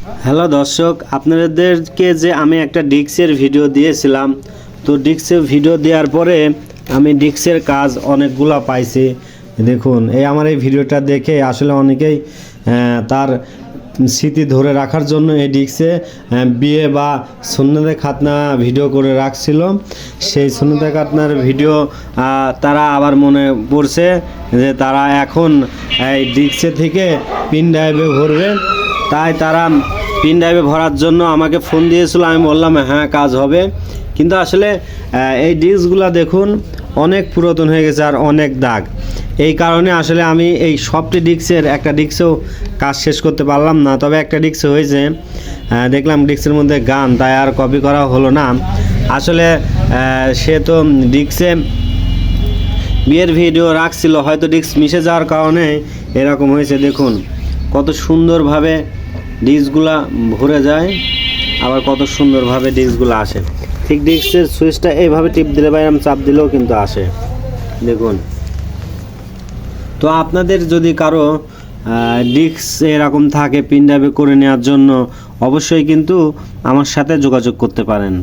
Hello দর্শক, আপনাদেরকে যে আমি একটা ডিস্কের ভিডিও দিয়েছিলাম, তো ডিস্কের ভিডিও দেওয়ার পরে আমি ডিস্কের কাজ অনেকগুলা পাইছি। দেখুন, আমার এই ভিডিওটা দেখে আসলে অনেকেই তার স্মৃতি ধরে রাখার জন্য এই ডিস্কে বিয়ে বা সুন্নতে খাতনা ভিডিও করে রাখছিল। সেই সুন্নতে খাতনার ভিডিও তারা আবার মনে পড়ছে যে তারা এখন এই ডিস্কে থেকে পিন ড্রাইভে ভরবে, তাই তারা পিন ড্রাইভে ভরার জন্য আমাকে ফোন দিয়েছিল। আমি বললাম হ্যাঁ, কাজ হবে। কিন্তু আসলে এই ডিস্কগুলো দেখুন অনেক পুরাতন হয়ে গেছে আর অনেক দাগ। এই কারণে আসলে আমি এই সবটি ডিস্কের একটা ডিস্কেও কাজ শেষ করতে পারলাম না। তবে একটা ডিস্ক হয়েছে, দেখলাম ডিস্কের মধ্যে গান, তাই আর কপি করা হলো না। আসলে সে তো ডিস্কে বিয়ের ভিডিও রাখছিল, হয়তো ডিস্ক মিশে যাওয়ার কারণে এরকম হয়েছে। দেখুন কত সুন্দরভাবে ডিস্কগুলা ভরে যায়, আবার কত সুন্দরভাবে ডিস্কগুলো আসে। ঠিক ডিস্কের সুইচটা এইভাবে টিপ দিলে বা এরকম চাপ দিলেও কিন্তু আসে। দেখুন, তো আপনাদের যদি কারো ডিস্ক এরকম থাকে পিন ড্রাইভে করে নেওয়ার জন্য, অবশ্যই কিন্তু আমার সাথে যোগাযোগ করতে পারেন।